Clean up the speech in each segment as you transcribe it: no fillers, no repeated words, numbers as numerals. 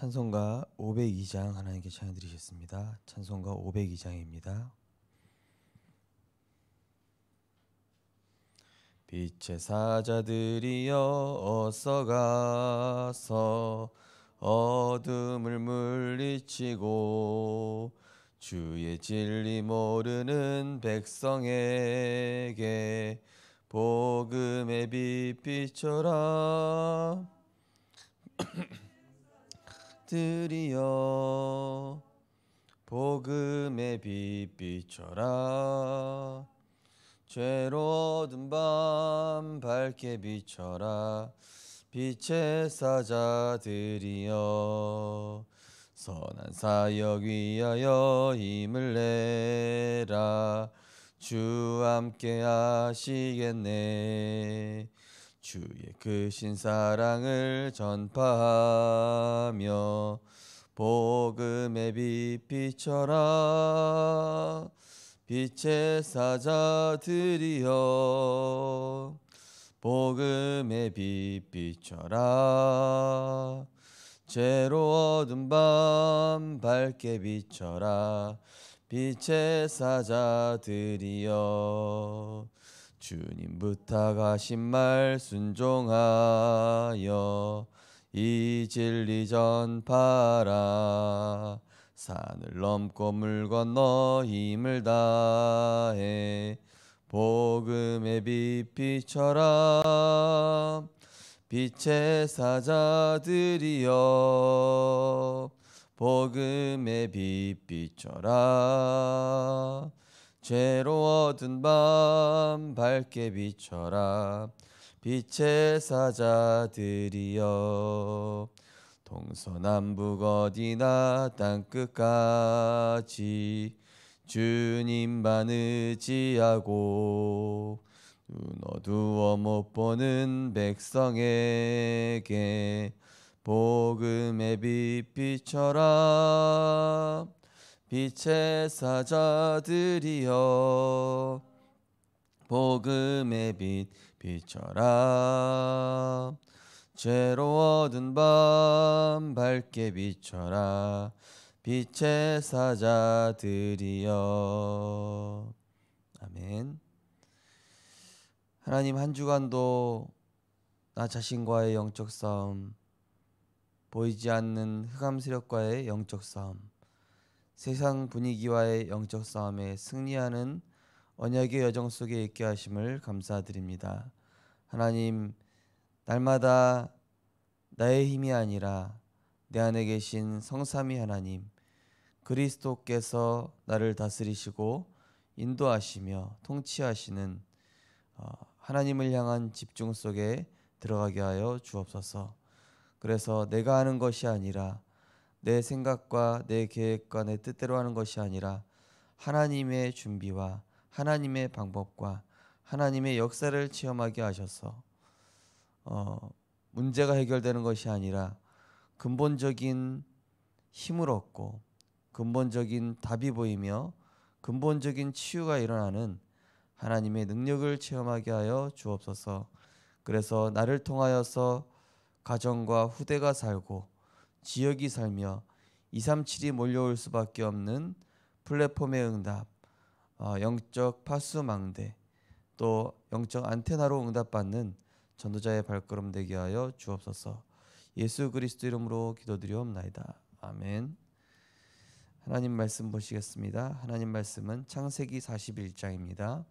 찬송가 502장 하나님께 찬양 드리겠습니다. 찬송가 502장입니다. 빛의 사자들이여 어서 가서 어둠을 물리치고 주의 진리 모르는 백성에게 복음의 빛 비춰라. 들이여 복음의 빛 비춰라. 죄로 어두운 밤 밝게 비춰라. 빛의 사자들이여 선한 사역 위하여 힘을 내라. 주 함께 하시겠네. 주의 크신 사랑을 전파하며 복음의 빛 비춰라. 빛의 사자들이여 복음의 빛 비춰라. 죄로 어두운 밤 밝게 비춰라. 빛의 사자들이여 주님 부탁하신 말 순종하여 이 진리 전파라. 산을 넘고 물 건너 힘을 다해 복음의 빛 비춰라. 빛의 사자들이여 복음의 빛 비춰라. 죄로 어두운 밤 밝게 비춰라. 빛의 사자들이여 동서남북 어디나 땅끝까지 주님만 의지하고 눈 어두워 못 보는 백성에게 복음의 빛 비춰라. 빛의 사자들이여 복음의 빛 비춰라. 죄로 어두운 밤 밝게 비춰라. 빛의 사자들이여. 아멘. 하나님, 한 주간도 나 자신과의 영적 싸움, 보이지 않는 흑암 세력과의 영적 싸움, 세상 분위기와의 영적 싸움에 승리하는 언약의 여정 속에 있게 하심을 감사드립니다. 하나님, 날마다 나의 힘이 아니라 내 안에 계신 성삼위 하나님 그리스도께서 나를 다스리시고 인도하시며 통치하시는 하나님을 향한 집중 속에 들어가게 하여 주옵소서. 그래서 내가 하는 것이 아니라 내 생각과 내 계획과 내 뜻대로 하는 것이 아니라 하나님의 준비와 하나님의 방법과 하나님의 역사를 체험하게 하셔서 문제가 해결되는 것이 아니라 근본적인 힘을 얻고 근본적인 답이 보이며 근본적인 치유가 일어나는 하나님의 능력을 체험하게 하여 주옵소서. 그래서 나를 통하여서 가정과 후대가 살고 지역이 살며 237이 몰려올 수밖에 없는 플랫폼의 응답, 영적 파수망대, 또 영적 안테나로 응답받는 전도자의 발걸음 되게 하여 주옵소서. 예수 그리스도 이름으로 기도드리옵나이다. 아멘. 하나님 말씀 보시겠습니다. 하나님 말씀은 창세기 41장입니다.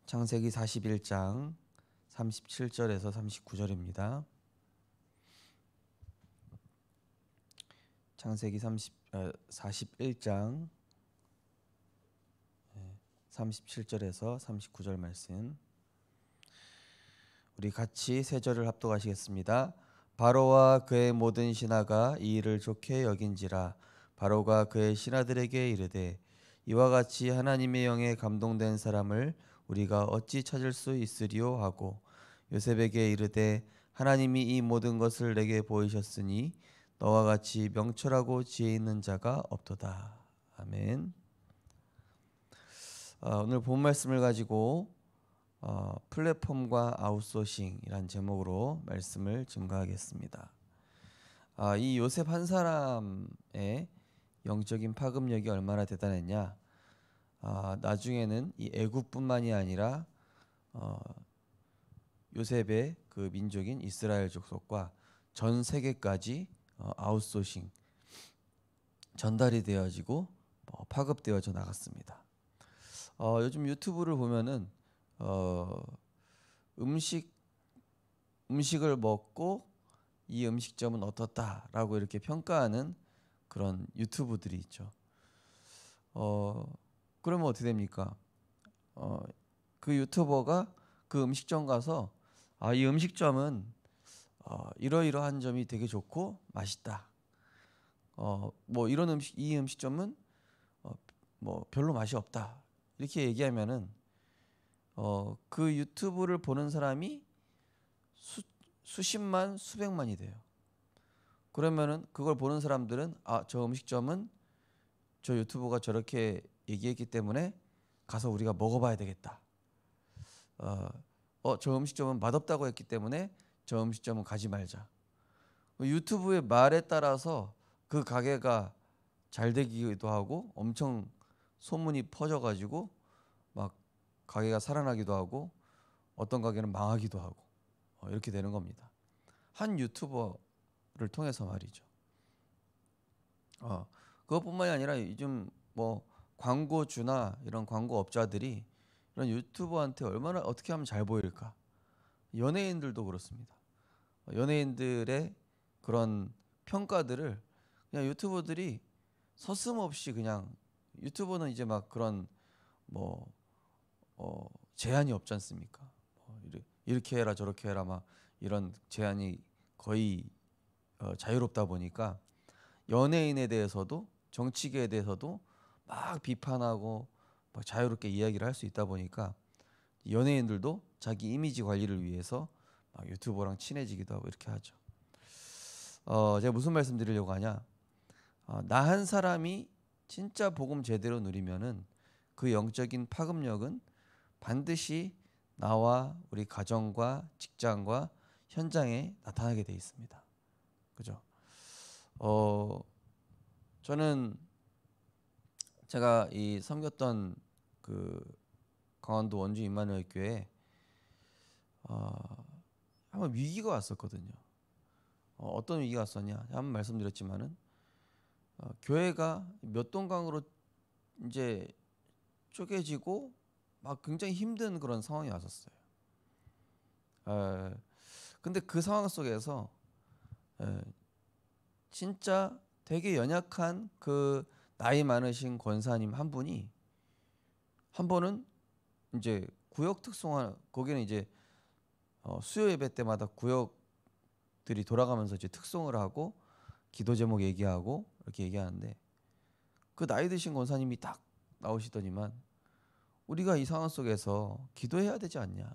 창세기 41장 37절에서 39절입니다. 창세기 41장 37절에서 39절 말씀, 우리 같이 세 절을 합독하시겠습니다. 바로와 그의 모든 신하가 이 일을 좋게 여긴지라. 바로가 그의 신하들에게 이르되 이와 같이 하나님의 영에 감동된 사람을 우리가 어찌 찾을 수 있으리요 하고 요셉에게 이르되 하나님이 이 모든 것을 내게 보이셨으니 너와 같이 명철하고 지혜 있는 자가 없도다. 아멘. 오늘 본 말씀을 가지고 플랫폼과 아웃소싱이란 제목으로 말씀을 증거하겠습니다. 이 요셉 한 사람의 영적인 파급력이 얼마나 대단했냐. 나중에는 이 애굽뿐만이 아니라 요셉의 그 민족인 이스라엘 족속과 전 세계까지 아웃소싱 전달이 되어지고 파급되어져 나갔습니다. 요즘 유튜브를 보면은 음식을 먹고 이 음식점은 어떻다라고 이렇게 평가하는 그런 유튜브들이 있죠. 그러면 어떻게 됩니까? 그 유튜버가 그 음식점 가서 이 음식점은 이러이러한 점이 되게 좋고 맛있다. 뭐 이런 이 음식점은 뭐 별로 맛이 없다. 이렇게 얘기하면은 그 유튜브를 보는 사람이 수십만 수백만이 돼요. 그러면은 그걸 보는 사람들은 저 음식점은 저 유튜버가 저렇게 얘기했기 때문에 가서 우리가 먹어봐야 되겠다. 저 음식점은 맛없다고 했기 때문에 저 음식점은 가지 말자. 유튜브의 말에 따라서 그 가게가 잘 되기도 하고 엄청 소문이 퍼져가지고 막 가게가 살아나기도 하고 어떤 가게는 망하기도 하고 이렇게 되는 겁니다. 한 유튜버를 통해서 말이죠. 그것뿐만이 아니라 요즘 뭐 광고주나 이런 광고업자들이 이런 유튜버한테 얼마나 어떻게 하면 잘 보일까? 연예인들도 그렇습니다. 연예인들의 그런 평가들을 그냥 유튜버들이 서슴없이 그냥 유튜버는 이제 막 그런 뭐 제한이 없지 않습니까? 이렇게 해라 저렇게 해라 막 이런 제한이 거의 자유롭다 보니까 연예인에 대해서도 정치계에 대해서도 막 비판하고 막 자유롭게 이야기를 할 수 있다 보니까 연예인들도 자기 이미지 관리를 위해서 막 유튜버랑 친해지기도 하고 이렇게 하죠. 제가 무슨 말씀 드리려고 하냐? 나 한 사람이 진짜 복음 제대로 누리면은 그 영적인 파급력은 반드시 나와 우리 가정과 직장과 현장에 나타나게 돼 있습니다. 그죠? 저는 제가 이 섬겼던 그 강원도 원주 임마누엘 교회에 한번 위기가 왔었거든요. 어떤 위기가 왔었냐? 한번 말씀드렸지만은 교회가 몇 동강으로 이제 쪼개지고 막 굉장히 힘든 그런 상황이 왔었어요. 근데 그 상황 속에서 진짜 되게 연약한 그 나이 많으신 권사님 한 분이 한 번은 이제 구역 특성화 거기는 이제 수요 예배 때마다 구역들이 돌아가면서 이제 특송을 하고 기도 제목 얘기하고 이렇게 얘기하는데 그 나이 드신 권사님이 딱 나오시더니만 우리가 이 상황 속에서 기도해야 되지 않냐?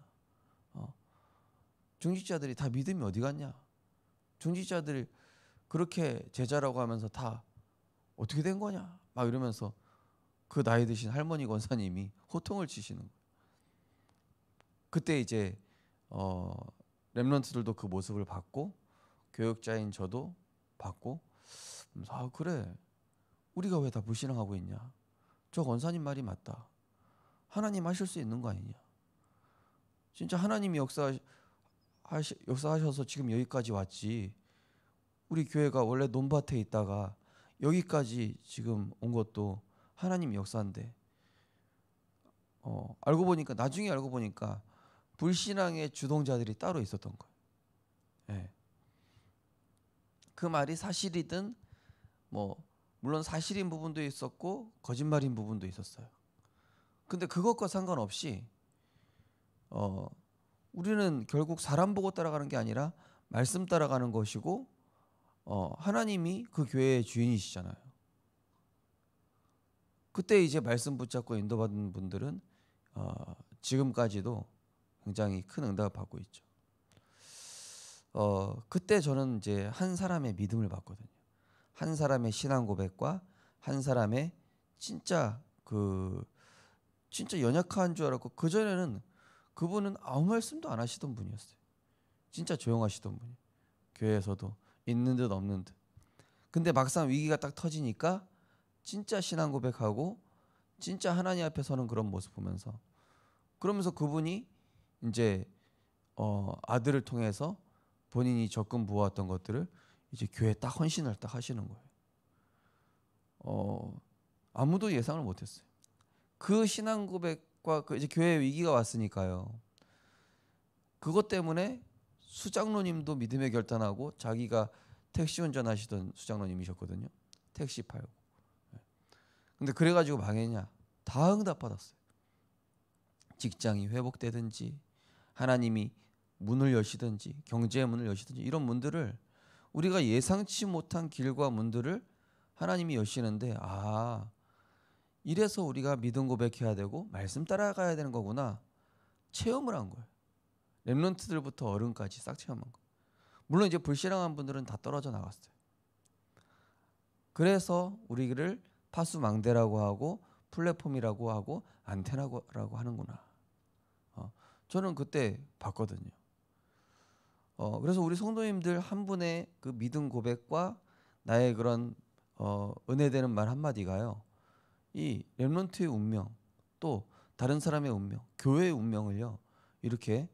중직자들이 다 믿음이 어디 갔냐? 중직자들이 그렇게 제자라고 하면서 다 어떻게 된 거냐? 막 이러면서 그 나이 드신 할머니 권사님이 호통을 치시는 거예요. 그때 이제 렘넌트들도 그 모습을 봤고 교육자인 저도 봤고 그래 우리가 왜 다 불신앙하고 있냐? 저 권사님 말이 맞다. 하나님 하실 수 있는 거 아니냐? 진짜 하나님이 역사하셔서 지금 여기까지 왔지. 우리 교회가 원래 논밭에 있다가 여기까지 지금 온 것도 하나님 역사인데 나중에 알고 보니까 불신앙의 주동자들이 따로 있었던 거예요. 네. 그 말이 사실이든 뭐 물론 사실인 부분도 있었고 거짓말인 부분도 있었어요. 근데 그것과 상관없이 우리는 결국 사람 보고 따라가는 게 아니라 말씀 따라가는 것이고 하나님이 그 교회의 주인이시잖아요. 그때 이제 말씀 붙잡고 인도받은 분들은 지금까지도 굉장히 큰 응답을 받고 있죠. 그때 저는 이제 한 사람의 믿음을 봤거든요. 한 사람의 신앙 고백과 한 사람의 진짜 진짜 연약한 줄 알았고 그 전에는 그분은 아무 말씀도 안 하시던 분이었어요. 진짜 조용하시던 분이. 교회에서도 있는 듯 없는 듯. 근데 막상 위기가 딱 터지니까 진짜 신앙 고백하고 진짜 하나님 앞에 서는 그런 모습 보면서, 그러면서 그분이 이제 아들을 통해서 본인이 적금 부어왔던 것들을 이제 교회에 딱 헌신을 딱 하시는 거예요. 아무도 예상을 못했어요. 그 신앙 고백과 그 이제 교회 위기가 왔으니까요. 그것 때문에 수장로님도 믿음의 결단하고, 자기가 택시 운전하시던 수장로님이셨거든요. 택시 팔고. 근데 그래가지고 망했냐? 다 응답받았어요. 직장이 회복되든지, 하나님이 문을 여시든지, 경제의 문을 여시든지, 이런 문들을, 우리가 예상치 못한 길과 문들을 하나님이 여시는데, 이래서 우리가 믿음 고백해야 되고 말씀 따라가야 되는 거구나, 체험을 한 거예요. 렘넌트들부터 어른까지 싹 체험한 거. 물론 이제 불신앙한 분들은 다 떨어져 나갔어요. 그래서 우리를 파수망대라고 하고 플랫폼이라고 하고 안테나라고 하는구나. 저는 그때 봤거든요. 그래서 우리 성도님들 한 분의 그 믿음 고백과 나의 그런 은혜되는 말 한마디가요, 이 렘넌트의 운명, 또 다른 사람의 운명, 교회의 운명을요, 이렇게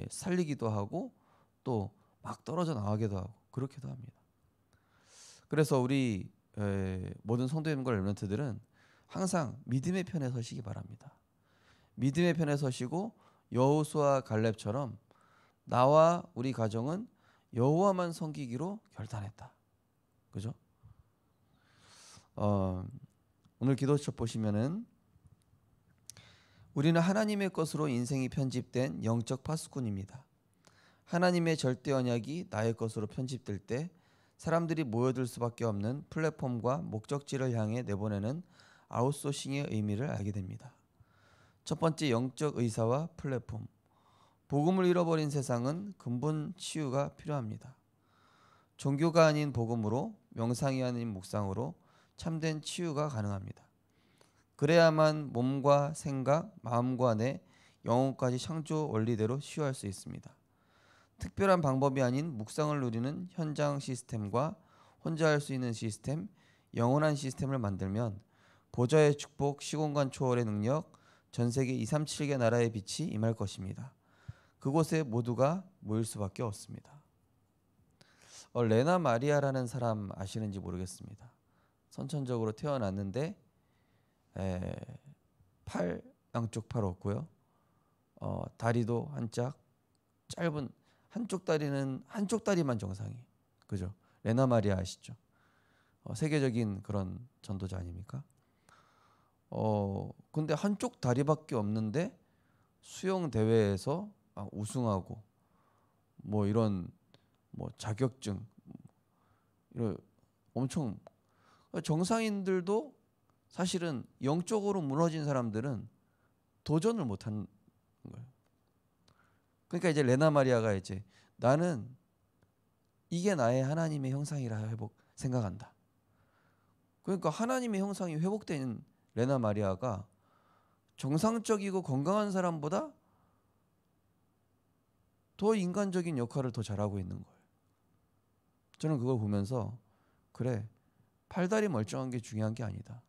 살리기도 하고 또 막 떨어져 나가기도 하고 그렇기도 합니다. 그래서 우리 모든 성도님과 렘넌트들은 항상 믿음의 편에 서시기 바랍니다. 믿음의 편에 서시고 여호수아 갈렙처럼 나와 우리 가정은 여호와만 섬기기로 결단했다. 그죠? 오늘 기도책 보시면은, 우리는 하나님의 것으로 인생이 편집된 영적 파수꾼입니다. 하나님의 절대 언약이 나의 것으로 편집될 때 사람들이 모여들 수밖에 없는 플랫폼과 목적지를 향해 내보내는 아웃소싱의 의미를 알게 됩니다. 첫 번째, 영적 의사와 플랫폼. 복음을 잃어버린 세상은 근본 치유가 필요합니다. 종교가 아닌 복음으로, 명상이 아닌 묵상으로 참된 치유가 가능합니다. 그래야만 몸과 생각, 마음과 뇌, 영혼까지 창조 원리대로 치유할 수 있습니다. 특별한 방법이 아닌 묵상을 누리는 현장 시스템과 혼자 할 수 있는 시스템, 영원한 시스템을 만들면 보좌의 축복, 시공간 초월의 능력, 전 세계 237개 나라의 빛이 임할 것입니다. 그곳에 모두가 모일 수밖에 없습니다. 레나 마리아라는 사람 아시는지 모르겠습니다. 선천적으로 태어났는데 양쪽 팔 없고요. 다리도 한짝 짧은, 한쪽 다리만 정상이. 그죠? 레나 마리아 아시죠? 세계적인 그런 전도자 아닙니까? 근데 한쪽 다리밖에 없는데 수영 대회에서 우승하고 뭐 이런 자격증, 이런 엄청, 정상인들도 사실은 영적으로 무너진 사람들은 도전을 못하는 거예요. 그러니까 이제 레나 마리아가 이제, 나는 이게 나의 하나님의 형상이라 생각한다. 그러니까 하나님의 형상이 회복된 레나 마리아가 정상적이고 건강한 사람보다 더 인간적인 역할을 더 잘하고 있는 거예요. 저는 그걸 보면서, 그래, 팔다리 멀쩡한 게 중요한 게 아니다.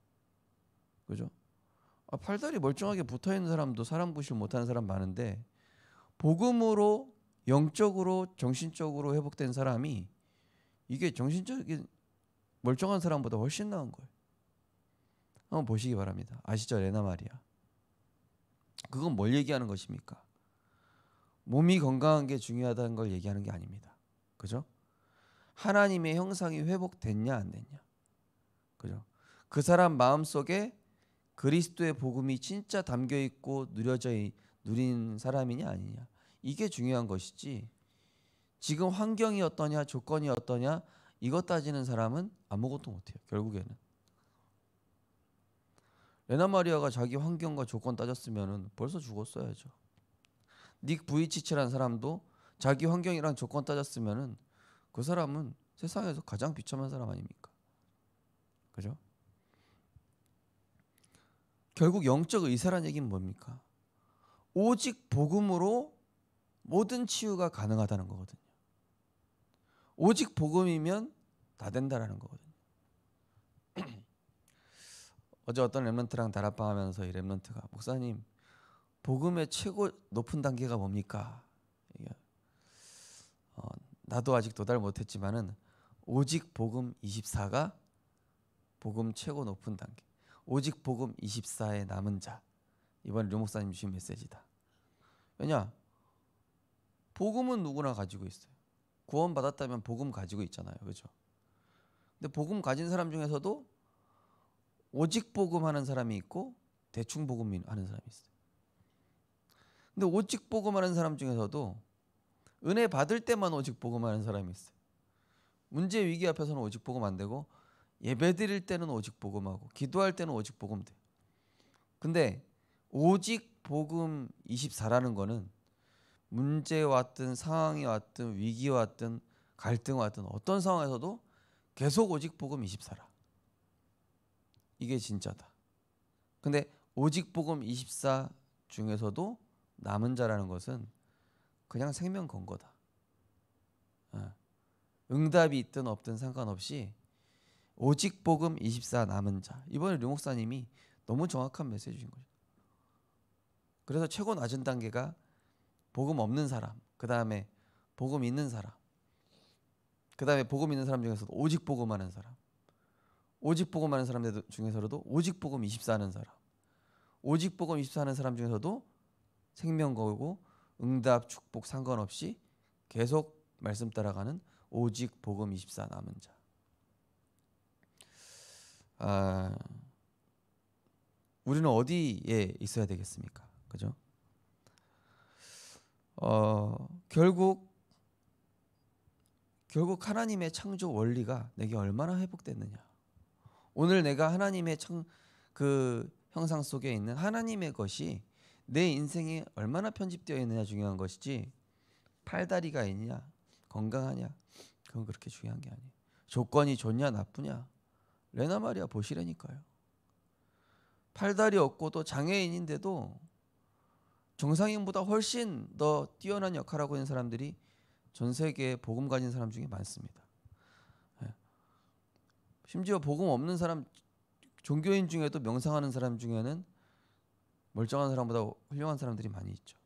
그죠? 팔다리 멀쩡하게 붙어있는 사람도 사람 구실 못하는 사람 많은데, 복음으로 영적으로 정신적으로 회복된 사람이, 이게 정신적인 멀쩡한 사람보다 훨씬 나은 거예요. 한번 보시기 바랍니다. 아시죠? 레나 마리아. 그건 뭘 얘기하는 것입니까? 몸이 건강한 게 중요하다는 걸 얘기하는 게 아닙니다. 그죠? 하나님의 형상이 회복됐냐 안 됐냐. 그죠? 그 사람 마음속에 그리스도의 복음이 진짜 담겨 있고 누린 사람이냐 아니냐. 이게 중요한 것이지, 지금 환경이 어떠냐, 조건이 어떠냐, 이것 따지는 사람은 아무것도 못해요. 결국에는. 레나 마리아가 자기 환경과 조건 따졌으면 벌써 죽었어야죠. 닉 부이치치라는 사람도 자기 환경이랑 조건 따졌으면 그 사람은 세상에서 가장 비참한 사람 아닙니까? 그죠? 결국 영적 의사란 얘기는 뭡니까? 오직 복음으로 모든 치유가 가능하다는 거거든요. 오직 복음이면 다 된다라는 거거든요. 어제 어떤 랩런트랑 다락방 하면서 이 랩런트가 목사님 복음의 최고 높은 단계가 뭡니까? 나도 아직 도달 못했지만은 오직 복음 24가 복음 최고 높은 단계. 오직 복음 24의 남은 자. 이번 류 목사님 주신 메시지다. 왜냐? 복음은 누구나 가지고 있어요. 구원 받았다면 복음 가지고 있잖아요. 그렇죠? 근데 복음 가진 사람 중에서도 오직 복음 하는 사람이 있고 대충 복음 하는 사람이 있어요. 근데 오직 복음 하는 사람 중에서도 은혜 받을 때만 오직 복음 하는 사람이 있어요. 문제 위기 앞에서는 오직 복음 안 되고 예배 드릴 때는 오직 복음하고 기도할 때는 오직 복음 돼요. 근데 오직 복음 24라는 거는 문제 왔든 상황이 왔든 위기 왔든 갈등 왔든 어떤 상황에서도 계속 오직 복음 24라. 이게 진짜다. 근데 오직 복음 24 중에서도 남은 자라는 것은 그냥 생명 건 거다. 응답이 있든 없든 상관없이 오직 복음 24 남은 자. 이번에 류 목사님이 너무 정확한 메시지인 거죠. 그래서 최고 낮은 단계가 복음 없는 사람, 그 다음에 복음 있는 사람, 그 다음에 복음 있는 사람 중에서도 오직 복음하는 사람, 오직 복음하는 사람들 중에서도 오직 복음 24 하는 사람, 오직 복음 24 하는 사람 중에서도 생명 걸고 응답 축복 상관없이 계속 말씀 따라가는 오직 복음 24 남은 자. 우리는 어디에 있어야 되겠습니까? 그죠? 결국 하나님의 창조 원리가 내게 얼마나 회복됐느냐. 오늘 내가 하나님의 그 형상 속에 있는 하나님의 것이 내 인생에 얼마나 편집되어 있느냐 중요한 것이지 팔다리가 있냐 건강하냐 그건 그렇게 중요한 게 아니에요. 조건이 좋냐 나쁘냐 레나 마리아 보시라니까요. 팔다리 없고도 장애인인데도 정상인보다 훨씬 더 뛰어난 역할을 하고 있는 사람들이 전 세계에 복음 가진 사람 중에 많습니다. 심지어 복음 없는 사람 종교인 중에도 명상하는 사람 중에는 멀쩡한 사람보다 훌륭한 사람들이 많이 있죠.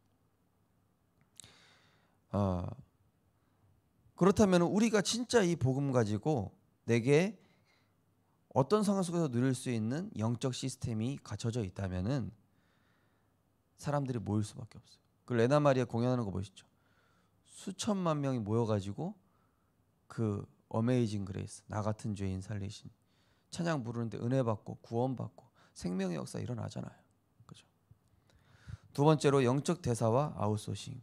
그렇다면 우리가 진짜 이 복음 가지고 내게 어떤 상황 속에서 누릴 수 있는 영적 시스템이 갖춰져 있다면은 사람들이 모일 수밖에 없어요. 그 레나 마리아 공연하는 거 보시죠. 수천만 명이 모여가지고 그 어메이징 그레이스 나 같은 죄인 살리신 찬양 부르는데 은혜 받고 구원 받고 생명의 역사 일어나잖아요. 그죠? 두 번째로 영적 대사와 아웃소싱.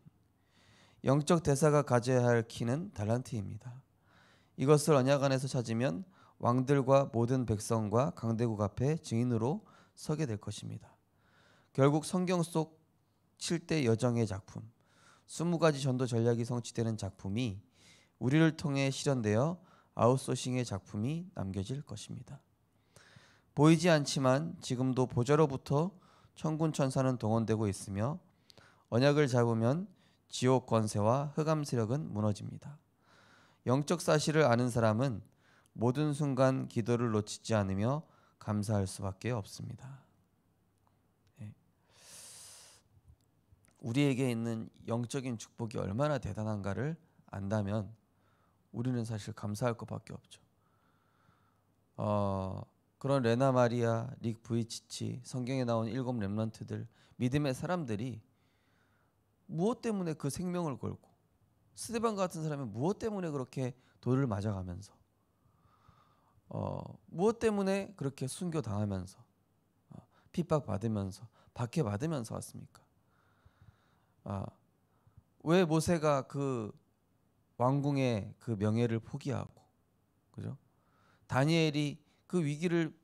영적 대사가 가져야 할 키는 달란트입니다. 이것을 언약 안에서 찾으면 왕들과 모든 백성과 강대국 앞에 증인으로 서게 될 것입니다. 결국 성경 속 7대 여정의 작품, 20가지 전도 전략이 성취되는 작품이 우리를 통해 실현되어 아웃소싱의 작품이 남겨질 것입니다. 보이지 않지만 지금도 보좌로부터 천군 천사는 동원되고 있으며 언약을 잡으면 지옥 권세와 흑암 세력은 무너집니다. 영적 사실을 아는 사람은 모든 순간 기도를 놓치지 않으며 감사할 수밖에 없습니다. 우리에게 있는 영적인 축복이 얼마나 대단한가를 안다면 우리는 사실 감사할 것밖에 없죠. 그런 레나 마리아, 릭 부이치치, 성경에 나온 7 렘넌트들, 믿음의 사람들이 무엇 때문에 그 생명을 걸고 스데반 같은 사람이 무엇 때문에 그렇게 돌을 맞아가면서 무엇 때문에 그렇게 순교당하면서 핍박받으면서 박해받으면서 왔습니까? 왜 모세가 그 왕궁의 그 명예를 포기하고, 그죠? 다니엘이 그 위기를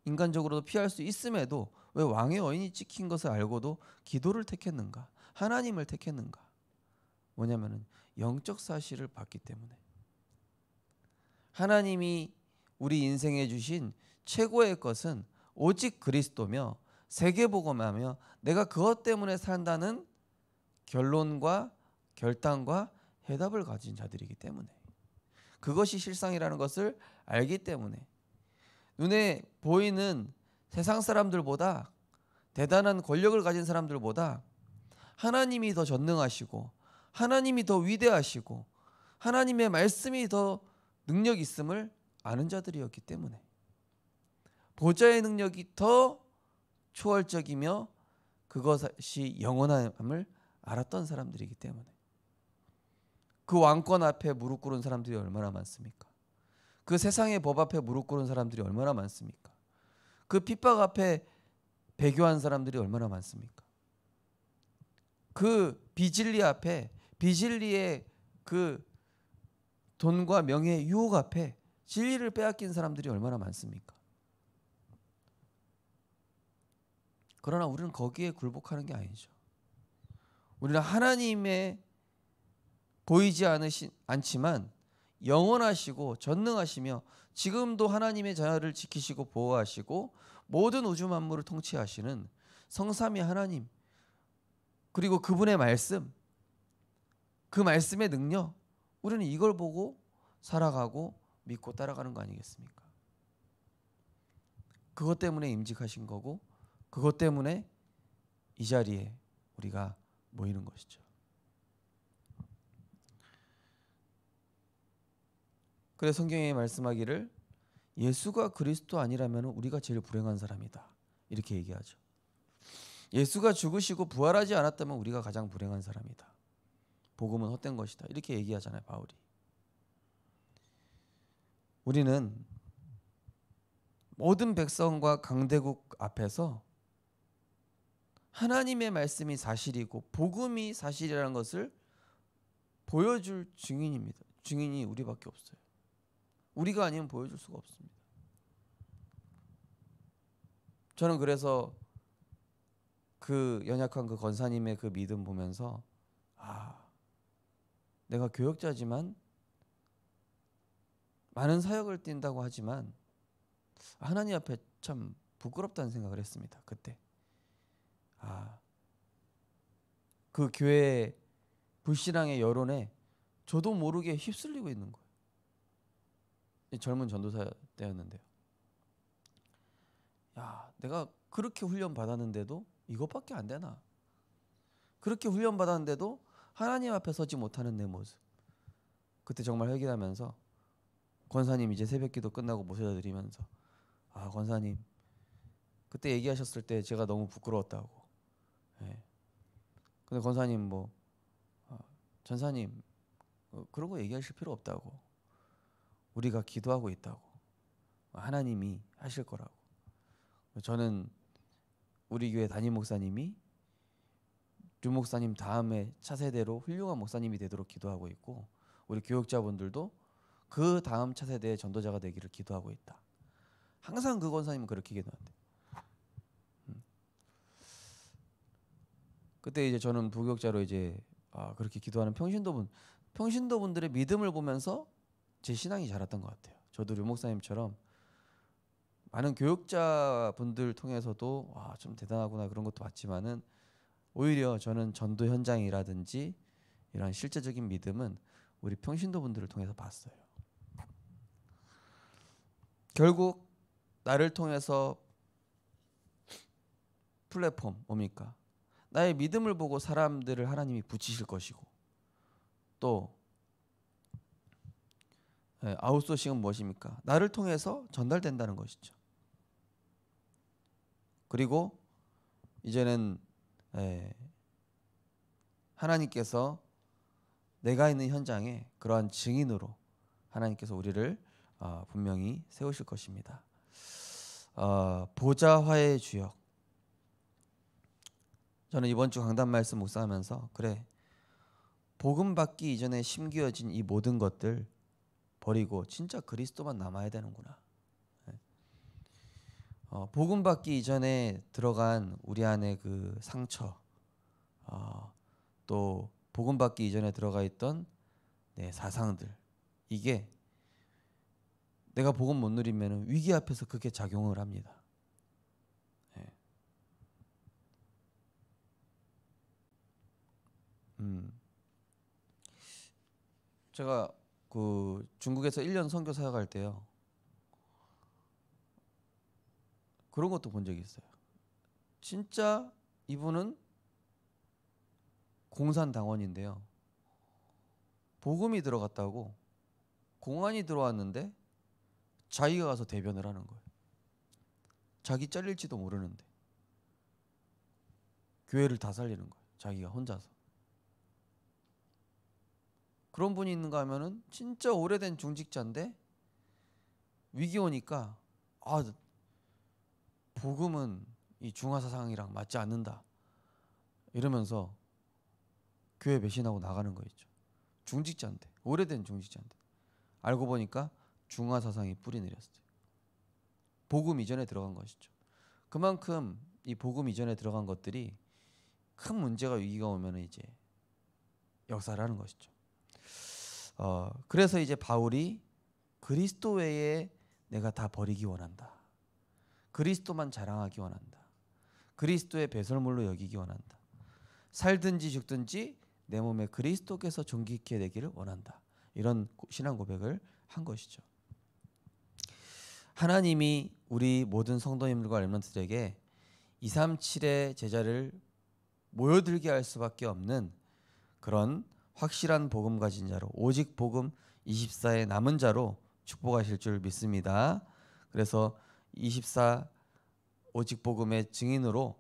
인간적으로도 피할 수 있음에도 왜 왕의 어인이 찍힌 것을 알고도 기도를 택했는가? 하나님을 택했는가? 뭐냐면은 영적 사실을 봤기 때문에. 하나님이 우리 인생에 주신 최고의 것은 오직 그리스도며 세계복음하며 내가 그것 때문에 산다는 결론과 결단과 해답을 가진 자들이기 때문에, 그것이 실상이라는 것을 알기 때문에, 눈에 보이는 세상 사람들보다, 대단한 권력을 가진 사람들보다 하나님이 더 전능하시고 하나님이 더 위대하시고 하나님의 말씀이 더 능력 있음을 아는 자들이었기 때문에, 보좌의 능력이 더 초월적이며 그것이 영원함을 알았던 사람들이기 때문에, 그 왕권 앞에 무릎 꿇은 사람들이 얼마나 많습니까? 그 세상의 법 앞에 무릎 꿇은 사람들이 얼마나 많습니까? 그 핍박 앞에 배교한 사람들이 얼마나 많습니까? 그 비진리 앞에, 비진리의 그 돈과 명예의 유혹 앞에 진리를 빼앗긴 사람들이 얼마나 많습니까? 그러나 우리는 거기에 굴복하는 게 아니죠. 우리는 하나님의 보이지 않지만 영원하시고 전능하시며 지금도 하나님의 자녀를 지키시고 보호하시고 모든 우주 만물을 통치하시는 성삼위 하나님, 그리고 그분의 말씀, 그 말씀의 능력, 우리는 이걸 보고 살아가고 믿고 따라가는 거 아니겠습니까? 그것 때문에 임직하신 거고, 그것 때문에 이 자리에 우리가 모이는 것이죠. 그래서 성경에 말씀하기를 예수가 그리스도 아니라면 우리가 제일 불행한 사람이다, 이렇게 얘기하죠. 예수가 죽으시고 부활하지 않았다면 우리가 가장 불행한 사람이다. 복음은 헛된 것이다, 이렇게 얘기하잖아요, 바울이. 우리는 모든 백성과 강대국 앞에서 하나님의 말씀이 사실이고 복음이 사실이라는 것을 보여줄 증인입니다. 증인이 우리밖에 없어요. 우리가 아니면 보여줄 수가 없습니다. 저는 그래서 그 연약한 그 권사님의 그 믿음 보면서, 내가 교역자지만 많은 사역을 띈다고 하지만 하나님 앞에 참 부끄럽다는 생각을 했습니다. 그때 그 교회 불신앙의 여론에 저도 모르게 휩쓸리고 있는 거예요. 젊은 전도사 때였는데요. 내가 그렇게 훈련 받았는데도 이것밖에 안 되나? 그렇게 훈련 받았는데도 하나님 앞에 서지 못하는 내 모습. 그때 정말 회개하면서 권사님 이제 새벽기도 끝나고 모셔다 드리면서, 권사님 그때 얘기하셨을 때 제가 너무 부끄러웠다고. 근데 권사님 전사님 그런 거 얘기하실 필요 없다고. 우리가 기도하고 있다고. 하나님이 하실 거라고. 저는 우리 교회 담임 목사님이 류 목사님 다음에 차세대로 훌륭한 목사님이 되도록 기도하고 있고, 우리 교육자분들도 그 다음 차세대의 전도자가 되기를 기도하고 있다. 항상 그 권사님은 그렇게 기도한대. 그때 이제 저는 부교육자로 이제 그렇게 기도하는 평신도분들의 믿음을 보면서 제 신앙이 자랐던 것 같아요. 저도 류 목사님처럼 많은 교육자분들 통해서도 좀 대단하구나 그런 것도 봤지만은, 오히려 저는 전도 현장이라든지 이런 실제적인 믿음은 우리 평신도분들을 통해서 봤어요. 결국 나를 통해서 플랫폼 뭡니까? 나의 믿음을 보고 사람들을 하나님이 붙이실 것이고, 또 아웃소싱은 무엇입니까? 나를 통해서 전달된다는 것이죠. 그리고 이제는 하나님께서 내가 있는 현장에 그러한 증인으로 하나님께서 우리를 분명히 세우실 것입니다. 보좌화의 주역. 저는 이번 주 강단 말씀 묵상하면서 복음 받기 이전에 심겨진 이 모든 것들 버리고 진짜 그리스도만 남아야 되는구나. 복음 받기 이전에 들어간 우리 안에 그 상처, 또 복음 받기 이전에 들어가 있던 사상들, 이게 내가 복음 못 누리면 위기 앞에서 그게 작용을 합니다. 제가 그 중국에서 1년 선교 사역할 때요, 그런 것도 본 적이 있어요. 진짜 이분은 공산당원인데요, 복음이 들어갔다고 공안이 들어왔는데 자기가 가서 대변을 하는 거예요. 자기 잘릴지도 모르는데 교회를 다 살리는 거예요, 자기가 혼자서. 그런 분이 있는가 하면은 진짜 오래된 중직자인데 위기 오니까 복음은 이 중화사상이랑 맞지 않는다 이러면서 교회 배신하고 나가는 거 있죠. 중직자인데, 오래된 중직자인데 알고 보니까 중화사상이 뿌리 내렸어요. 복음 이전에 들어간 것이죠. 그만큼 이 복음 이전에 들어간 것들이 큰 문제가, 위기가 오면 이제 역사를 하는 것이죠. 그래서 이제 바울이 그리스도 외에 내가 다 버리기 원한다, 그리스도만 자랑하기 원한다, 그리스도의 배설물로 여기기 원한다, 살든지 죽든지 내 몸에 그리스도께서 존귀케 되기를 원한다, 이런 신앙 고백을 한 것이죠. 하나님이 우리 모든 성도님들과 렘넌트들에게 237의 제자를 모여들게 할 수밖에 없는 그런 확실한 복음 가진 자로, 오직 복음 24의 남은 자로 축복하실 줄 믿습니다. 그래서 24 오직 복음의 증인으로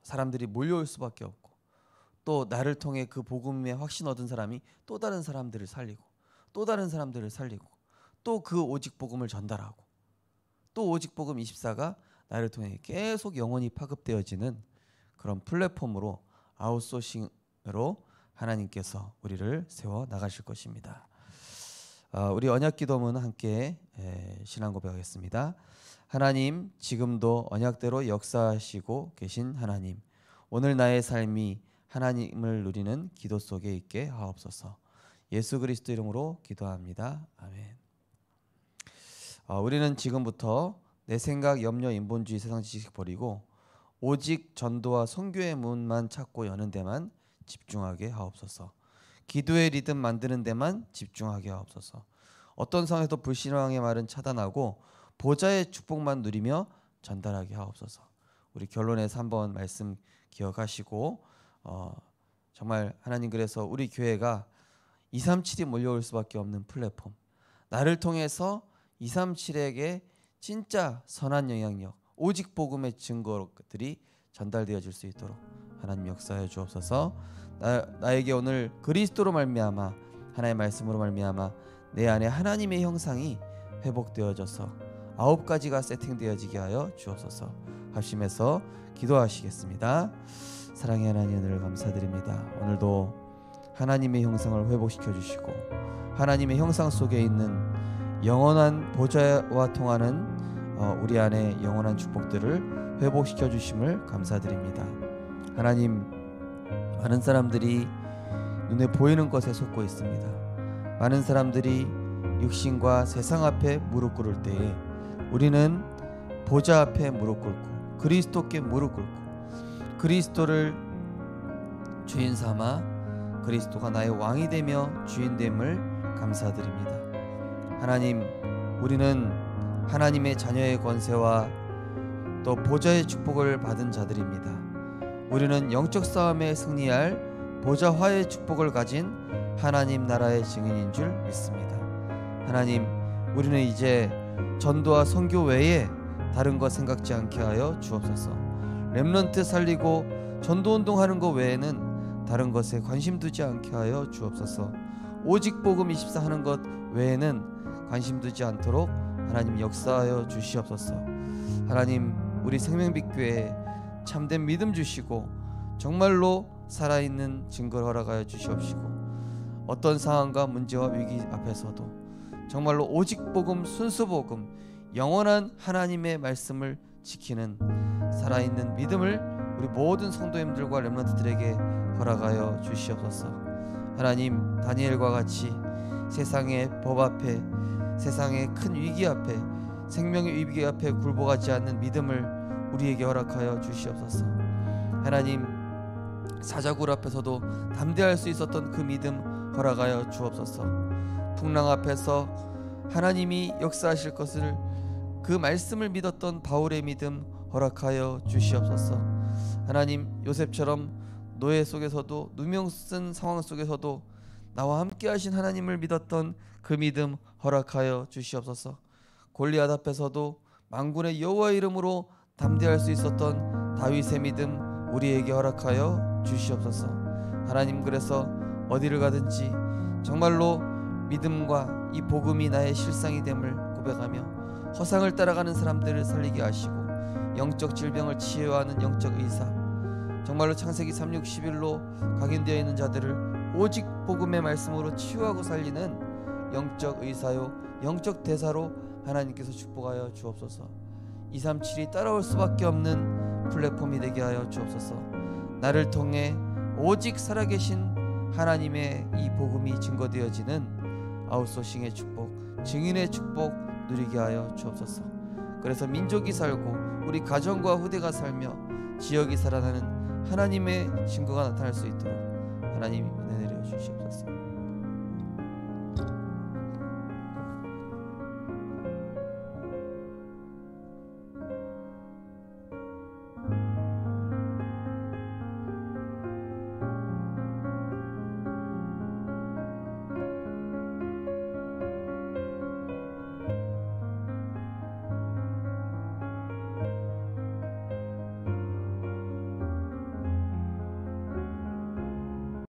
사람들이 몰려올 수밖에 없고, 또 나를 통해 그 복음에 확신 얻은 사람이 또 다른 사람들을 살리고, 또 다른 사람들을 살리고, 또 그 오직 복음을 전달하고, 또 오직 복음 24가 나를 통해 계속 영원히 파급되어지는 그런 플랫폼으로, 아웃소싱으로 하나님께서 우리를 세워 나가실 것입니다. 우리 언약기도문 함께 신앙 고백하겠습니다. 하나님, 지금도 언약대로 역사하시고 계신 하나님, 오늘 나의 삶이 하나님을 누리는 기도 속에 있게 하옵소서. 예수 그리스도 이름으로 기도합니다. 아멘. 우리는 지금부터 내 생각, 염려, 인본주의, 세상 지식 버리고 오직 전도와 선교의 문만 찾고 여는 데만 집중하게 하옵소서. 기도의 리듬 만드는 데만 집중하게 하옵소서. 어떤 상황에서 불신앙의 말은 차단하고 보좌의 축복만 누리며 전달하게 하옵소서. 우리 결론에서 한번 말씀 기억하시고, 정말 하나님, 그래서 우리 교회가 237이 몰려올 수밖에 없는 플랫폼, 나를 통해서 237에게 진짜 선한 영향력, 오직 복음의 증거들이 전달되어질 수 있도록 하나님 역사해 주옵소서. 나에게 오늘 그리스도로 말미암아, 하나님의 말씀으로 말미암아 내 안에 하나님의 형상이 회복되어져서 9가지가 세팅되어지게 하여 주옵소서. 합심해서 기도하시겠습니다. 사랑의 하나님, 은혜를 감사드립니다. 오늘도 하나님의 형상을 회복시켜 주시고 하나님의 형상 속에 있는 영원한 보좌와 통하는 우리 안에 영원한 축복들을 회복시켜 주심을 감사드립니다. 하나님, 많은 사람들이 눈에 보이는 것에 속고 있습니다. 많은 사람들이 육신과 세상 앞에 무릎 꿇을 때에 우리는 보좌 앞에 무릎 꿇고 그리스도께 무릎 꿇고 그리스도를 주인 삼아 그리스도가 나의 왕이 되며 주인됨을 감사드립니다. 하나님, 우리는 하나님의 자녀의 권세와 또 보좌의 축복을 받은 자들입니다. 우리는 영적 싸움에 승리할 보좌화의 축복을 가진 하나님 나라의 증인인 줄 믿습니다. 하나님, 우리는 이제 전도와 선교 외에 다른 것 생각지 않게 하여 주옵소서. 렘넌트 살리고 전도운동하는 것 외에는 다른 것에 관심 두지 않게 하여 주옵소서. 오직 복음 24 하는 것 외에는 관심 두지 않도록 하나님 역사하여 주시옵소서. 하나님, 우리 생명빛교회에 참된 믿음 주시고 정말로 살아있는 증거를 허락하여 주시옵시고, 어떤 상황과 문제와 위기 앞에서도 정말로 오직 복음, 순수 복음, 영원한 하나님의 말씀을 지키는 살아있는 믿음을 우리 모든 성도님들과 렘넌트들에게 허락하여 주시옵소서. 하나님, 다니엘과 같이 세상의 법 앞에, 세상의 큰 위기 앞에, 생명의 위기 앞에 굴복하지 않는 믿음을 우리에게 허락하여 주시옵소서. 하나님, 사자굴 앞에서도 담대할 수 있었던 그 믿음 허락하여 주옵소서. 풍랑 앞에서 하나님이 역사하실 것을 그 말씀을 믿었던 바울의 믿음 허락하여 주시옵소서. 하나님, 요셉처럼 노예 속에서도 누명 쓴 상황 속에서도 나와 함께 하신 하나님을 믿었던 그 믿음 허락하여 주시옵소서. 골리앗 앞에서도 만군의 여호와 이름으로 담대할 수 있었던 다윗의 믿음 우리에게 허락하여 주시옵소서. 하나님, 그래서 어디를 가든지 정말로 믿음과 이 복음이 나의 실상이 됨을 고백하며 허상을 따라가는 사람들을 살리게 하시고 영적 질병을 치유하는 영적 의사, 정말로 창세기 3:6-11로 각인되어 있는 자들을 오직 복음의 말씀으로 치유하고 살리는 영적 의사요 영적 대사로 하나님께서 축복하여 주옵소서. 237이 따라올 수밖에 없는 플랫폼이 되게 하여 주옵소서. 나를 통해 오직 살아계신 하나님의 이 복음이 증거되어지는 아웃소싱의 축복, 증인의 축복 누리게 하여 주옵소서. 그래서 민족이 살고 우리 가정과 후대가 살며 지역이 살아나는 하나님의 증거가 나타날 수 있도록 하나님이 은혜 내려 주시옵소서.